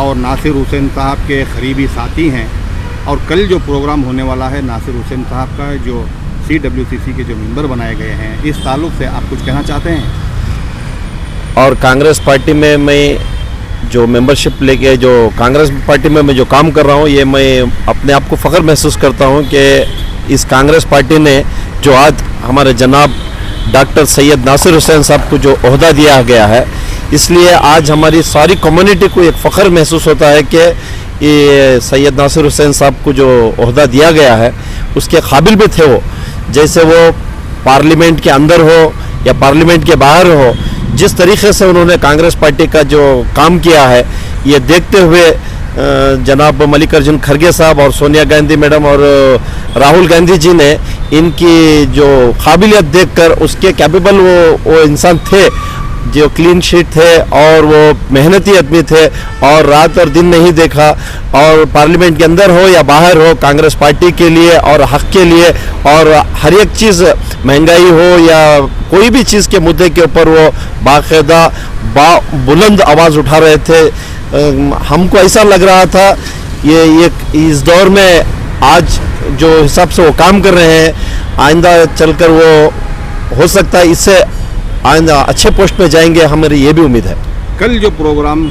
اور नासिर हुसैन साहब के करीबी साथी हैं और कल जो प्रोग्राम होने वाला है नासिर हुसैन साहब का जो CWCC के जो मेंबर बनाए गए हैं, इस ताल्लुक़ से आप कुछ कहना चाहते हैं? और कांग्रेस पार्टी में मैं जो मेंबरशिप लेके जो कांग्रेस पार्टी में मैं जो काम कर रहा हूँ, ये मैं अपने आप को फ़ख्र महसूस करता हूँ कि इस कांग्रेस पार्टी ने जो आज हमारे जनाब डॉक्टर सैयद नासिर हुसैन साहब को जो ओहदा दिया गया है, इसलिए आज हमारी सारी कम्युनिटी को एक फ़ख्र महसूस होता है कि ये सैयद नासिर हुसैन साहब को जो ओहदा दिया गया है उसके काबिल भी थे वो। जैसे वो पार्लियामेंट के अंदर हो या पार्लियामेंट के बाहर हो, जिस तरीके से उन्होंने कांग्रेस पार्टी का जो काम किया है, ये देखते हुए जनाब मल्लिकार्जुन खड़गे साहब और सोनिया गांधी मैडम और राहुल गांधी जी ने इनकी जो काबिलियत देखकर उसके कैपेबल वो इंसान थे जो क्लीन शीट थे और वो मेहनती आदमी थे और रात और दिन नहीं देखा, और पार्लियामेंट के अंदर हो या बाहर हो कांग्रेस पार्टी के लिए और हक के लिए और हर एक चीज़ महंगाई हो या कोई भी चीज़ के मुद्दे के ऊपर वो बाकायदा बुलंद आवाज़ उठा रहे थे। हमको ऐसा लग रहा था ये इस दौर में आज जो हिसाब से वो काम कर रहे हैं, आइंदा चलकर वो हो सकता है इससे आइंदा अच्छे पोस्ट पे जाएंगे, हमारी ये भी उम्मीद है। कल जो प्रोग्राम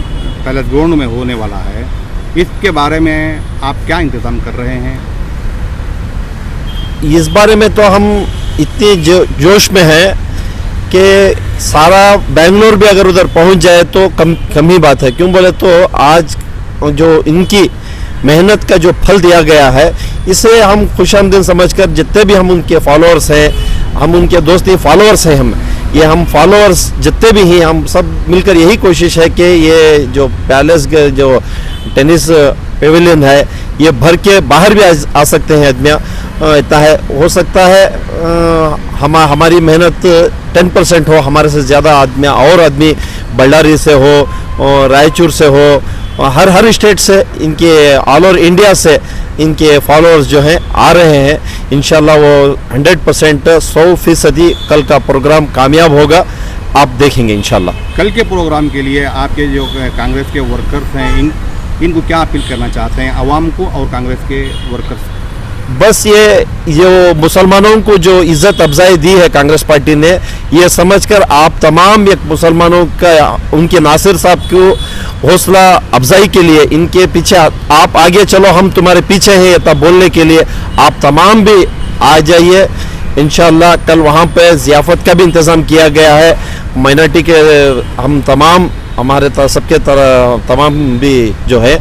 पैलेस ग्राउंड में होने वाला है, इसके बारे में आप क्या इंतज़ाम कर रहे हैं? इस बारे में तो हम इतने जोश में हैं कि सारा बेंगलोर भी अगर उधर पहुंच जाए तो कम ही बात है। क्यों बोले तो आज जो इनकी मेहनत का जो फल दिया गया है, इसे हम खुशामदीद समझकर जितने भी हम उनके फॉलोअर्स हैं, हम उनके दोस्त ही फॉलोअर्स हैं, हम फॉलोअर्स जितने भी हैं, हम सब मिलकर यही कोशिश है कि ये जो पैलेस के जो टेनिस पेविलियन है ये भर के बाहर भी आ सकते हैं आदमियाँ। इतना है, हो सकता है हमारी मेहनत 10% हो, हमारे से ज़्यादा आदमी बल्लारी से हो, रायचूर से हो, हर स्टेट से इनके ऑल ओवर इंडिया से इनके फॉलोअर्स जो हैं आ रहे हैं। इंशाल्लाह वो 100% 100% कल का प्रोग्राम कामयाब होगा, आप देखेंगे इंशाल्लाह। कल के प्रोग्राम के लिए आपके जो कांग्रेस के वर्कर्स हैं इनको क्या अपील करना चाहते हैं, आवाम को और कांग्रेस के वर्कर्स? बस ये जो मुसलमानों को जो इज़्ज़त अफजाई दी है कांग्रेस पार्टी ने, ये समझकर आप तमाम एक मुसलमानों का उनके नासिर साहब को हौसला अफजाई के लिए इनके पीछे आप आगे चलो, हम तुम्हारे पीछे हैं तब बोलने के लिए आप तमाम भी आ जाइए। इंशाअल्लाह कल वहाँ पे ज़ियाफ़त का भी इंतज़ाम किया गया है। माइनॉरिटी के हम तमाम हमारे सबके तरह तमाम भी जो है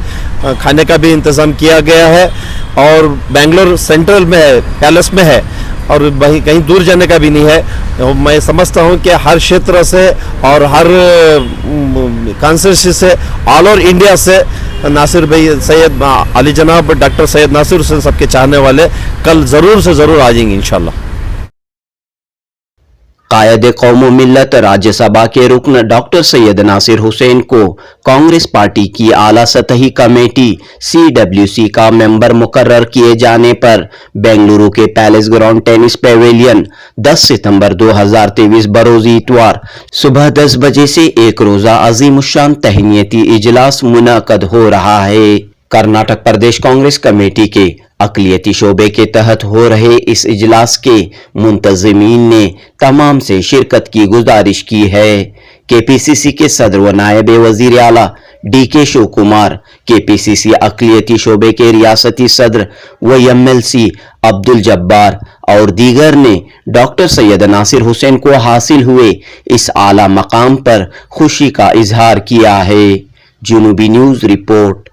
खाने का भी इंतज़ाम किया गया है और बेंगलोर सेंट्रल में है, पैलेस में है और वहीं कहीं दूर जाने का भी नहीं है। मैं समझता हूँ कि हर क्षेत्र से और हर कॉन्स्टिट्यूंसी से ऑल ओवर इंडिया से नासिर भाई सैयद अली जनाब डॉक्टर सैयद नासिर हुसैन सबके चाहने वाले कल ज़रूर से ज़रूर आ जाएंगे इंशाल्लाह। कायद कौम मिल्लत राज्यसभा के रुकन डॉक्टर सैयद नासिर हुसैन को कांग्रेस पार्टी की आला सतही कमेटी CWC का मेंबर मुकर्रर किए जाने पर बेंगलुरु के पैलेस ग्राउंड टेनिस पेविलियन 10 सितंबर 2023 बरोज इतवार सुबह 10 बजे से एक रोजा अजीमुशान तहनीती इजलास मुनअक़द हो रहा है। कर्नाटक प्रदेश कांग्रेस कमेटी के अक़लियती शोबे के तहत हो रहे इस इजलास के मुंतज़मीन ने तमाम से शिरकत की गुजारिश की है। KPCC के सदर व नायब वज़ीर आला DK शिव कुमार, KPCC अक़लियती शोबे के रियासती सदर व MLC अब्दुल जब्बार और दीगर ने डॉक्टर सैयद नासिर हुसैन को हासिल हुए इस आला मकाम पर खुशी का इजहार किया है। जुनूबी न्यूज़ रिपोर्ट।